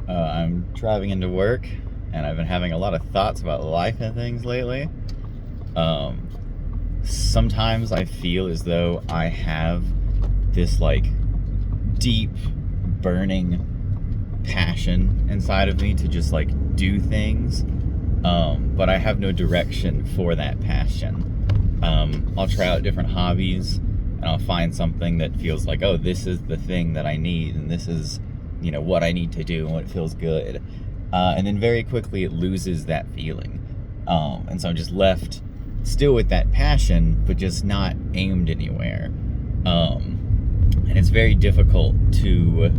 I'm driving into work, and I've been having a lot of thoughts about life and things lately. Um, Sometimes I feel as though I have this like deep, burning passion inside of me to just like do things, but I have no direction for that passion. I'll try out different hobbies, and I'll find something that feels like, oh, this is the thing that I need, and this is, what I need to do, and what feels good. And then very quickly it loses that feeling. And so I'm just left still with that passion, but just not aimed anywhere. And it's very difficult to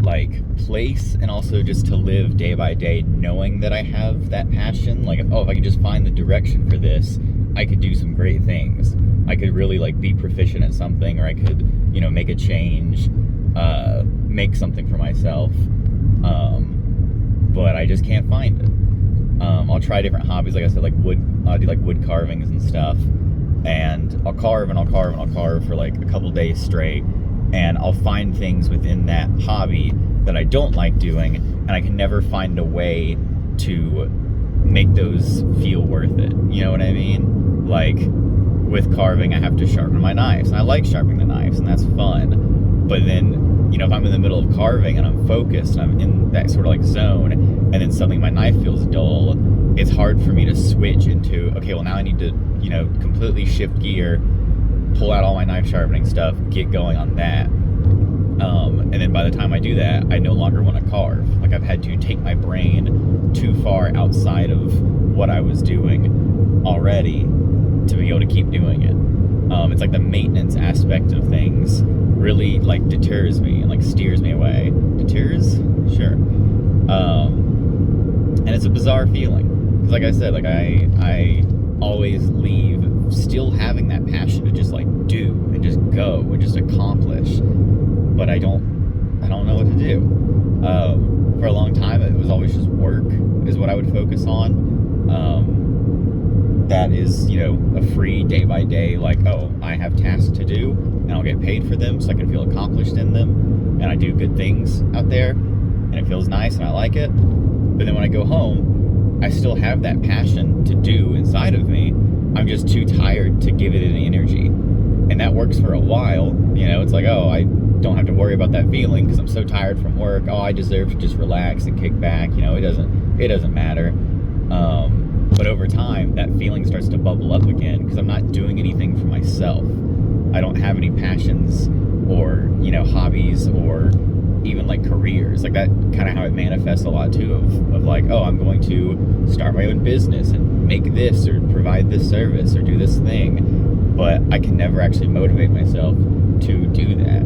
like place and also just to live day by day knowing that I have that passion. Like, if I could just find the direction for this, I could do some great things. I could really like be proficient at something, or I could, make a change, make something for myself. But I just can't find it. I'll try different hobbies, like I said, like I'll do like wood carvings and stuff, and I'll carve and I'll carve and I'll carve for like a couple days straight, and I'll find things within that hobby that I don't like doing, and I can never find a way to make those feel worth it. You know what I mean? Like with carving, I have to sharpen my knives, and I like sharpening the knives, and that's fun. But then, if I'm in the middle of carving and I'm focused and I'm in that sort of like zone, and then suddenly my knife feels dull, it's hard for me to switch into, okay, well now I need to, completely shift gear, pull out all my knife sharpening stuff, get going on that. And then by the time I do that, I no longer want to carve. Like, I've had to take my brain too far outside of what I was doing already to be able to keep doing it. It's like the maintenance aspect of things really like deters me and like steers me away. Deters? Sure. And it's a bizarre feeling. Because like I said, like I always leave still having that passion to just like do and just go and just accomplish. But I don't know what to do. For a long time, it was always just work is what I would focus on. That is, a free day by day, like, oh, I have tasks to do, and I'll get paid for them so I can feel accomplished in them, and I do good things out there, and it feels nice, and I like it. But then when I go home, I still have that passion to do inside of me. I'm just too tired to give it any energy. And that works for a while. It's like, oh, I don't have to worry about that feeling because I'm so tired from work. Oh, I deserve to just relax and kick back. It doesn't matter. But over time, that feeling starts to bubble up again because I'm not doing anything for myself. I don't have any passions or, hobbies or even like careers. Like, that kind of how it manifests a lot too, of like, oh, I'm going to start my own business and make this or provide this service or do this thing. But I can never actually motivate myself to do that.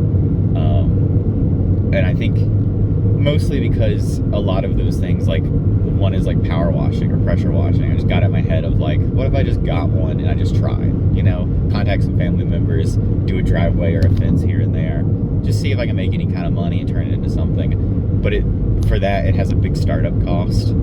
And I think mostly because a lot of those things, like one is like power washing or pressure washing. I just got in my head of like, what if I just got one and I just tried, contact some family members, do a driveway or a fence here and there, just see if I can make any kind of money and turn it into something. But for that, it has a big startup cost,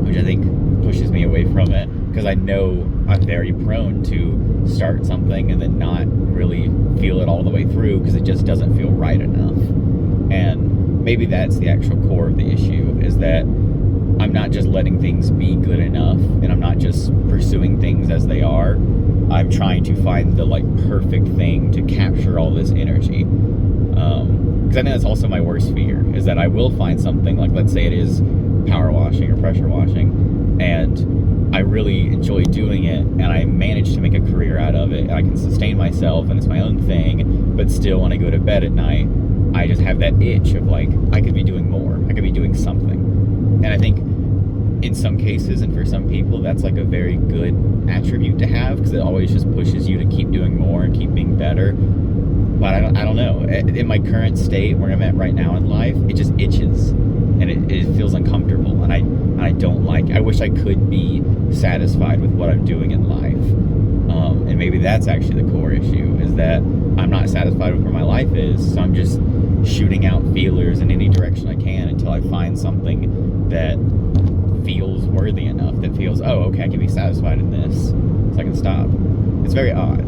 which I think pushes me away from it because I know I'm very prone to start something and then not really feel it all the way through because it just doesn't feel right enough. And maybe that's the actual core of the issue, is that I'm not just letting things be good enough, and I'm not just pursuing things as they are. I'm trying to find the like perfect thing to capture all this energy. Because I think that's also my worst fear, is that I will find something, like let's say it is power washing or pressure washing, and I really enjoy doing it, and I manage to make a career out of it, and I can sustain myself, and it's my own thing, but still when I go to bed at night, I just have that itch of like, I could be doing more. I could be doing something. And I think in some cases and for some people, that's like a very good attribute to have because it always just pushes you to keep doing more and keep being better. But I don't know. In my current state where I'm at right now in life, it just itches and it feels uncomfortable. And I don't like, I wish I could be satisfied with what I'm doing in life. And maybe that's actually the core issue, is that I'm not satisfied with where my life is. So I'm just shooting out feelers in any direction I can until I find something that feels worthy enough, that feels, oh, okay, I can be satisfied in this, so I can stop. It's very odd.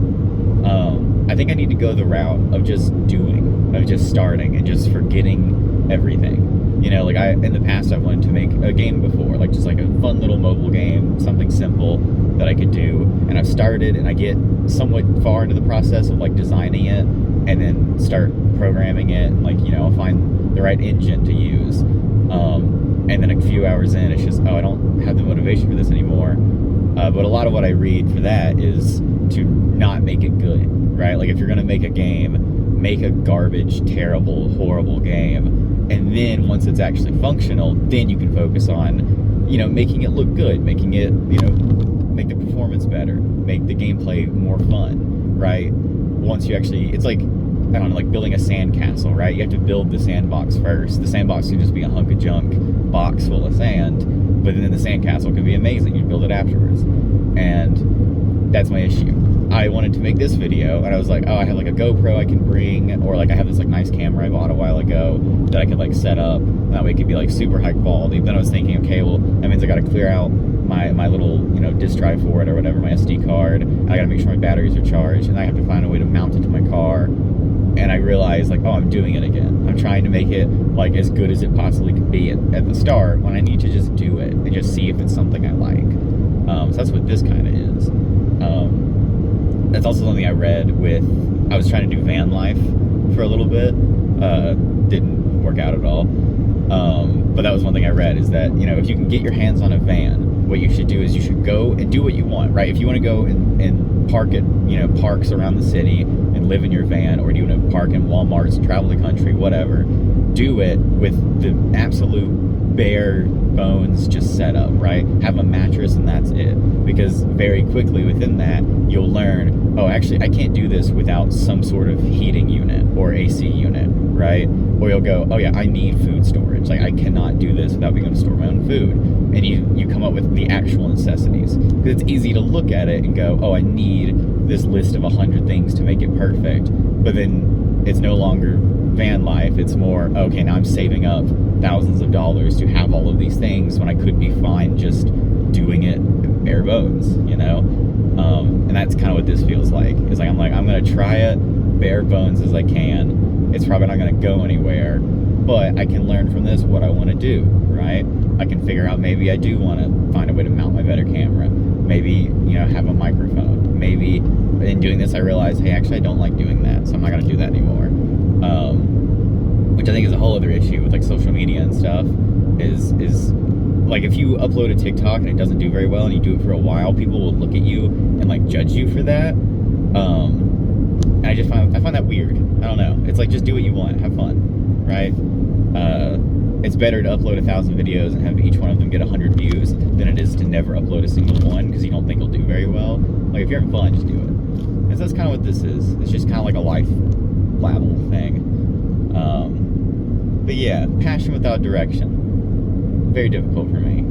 I think I need to go the route of just doing, of just starting and just forgetting everything. You know, like in the past I've wanted to make a game before, like just like a fun little mobile game, something simple that I could do. And I've started and I get somewhat far into the process of like designing it and then start programming it and like, you know, I'll find the right engine to use. And then a few hours in, it's just, oh, I don't have the motivation for this anymore. But a lot of what I read for that is to not make it good, right? Like if you're going to make a game, make a garbage, terrible, horrible game. And then once it's actually functional, then you can focus on, you know, making it look good, making it, you know, make the performance better, make the gameplay more fun, right? Once you actually, it's like, I don't know, like building a sandcastle, right? You have to build the sandbox first. The sandbox can just be a hunk of junk box full of sand, but then the sandcastle can be amazing. You build it afterwards. And that's my issue. I wanted to make this video, and I was like, oh, I have like a GoPro I can bring, or like I have this like nice camera I bought a while ago that I could like set up. That way it could be like super high quality. Then I was thinking, okay, well, that means I got to clear out my little, you know, disk drive for it or whatever, my SD card. I got to make sure my batteries are charged, and I have to find a way to mount it to my car. And I realized, like, oh, I'm doing it again. I'm trying to make it, like, as good as it possibly could be at the start when I need to just do it and just see if it's something I like. So that's what this kind of is. That's also something I read I was trying to do van life for a little bit. Didn't work out at all. But that was one thing I read, is that, you know, if you can get your hands on a van, what you should do is you should go and do what you want, right? If you want to go and park at, you know, parks around the city and live in your van, or do you want to park in Walmarts and travel the country, whatever, do it with the absolute bare bones just set up, right? Have a mattress and that's it. Because very quickly within that, you'll learn, oh, actually, I can't do this without some sort of heating unit or AC unit, right? Or you'll go, oh yeah, I need food storage. Like, I cannot do this without being able to store my own food. And you come up with the actual necessities. Because it's easy to look at it and go, oh, I need this list of 100 things to make it perfect. But then it's no longer van life. It's more, okay, now I'm saving up thousands of dollars to have all of these things when I could be fine just doing it bare bones, you know? And that's kind of what this feels like. It's like, I'm going to try it bare bones as I can. It's probably not going to go anywhere, but I can learn from this what I want to do, right? I can figure out, maybe I do want to find a way to mount my better camera. Maybe, you know, have a microphone. Maybe in doing this I realize, hey, actually I don't like doing that, so I'm not going to do that anymore. Which I think is a whole other issue with like social media and stuff, is like if you upload a TikTok and it doesn't do very well and you do it for a while, people will look at you and like judge you for that. And I find that weird. I don't know. It's like, just do what you want, have fun, right? It's better to upload 1,000 videos and have each one of them get 100 views than it is to never upload a single one because you don't think it'll do very well. Like, if you're having fun, just do it. And so that's kind of what this is. It's just kind of like a life blabble thing. But yeah, passion without direction. Very difficult for me.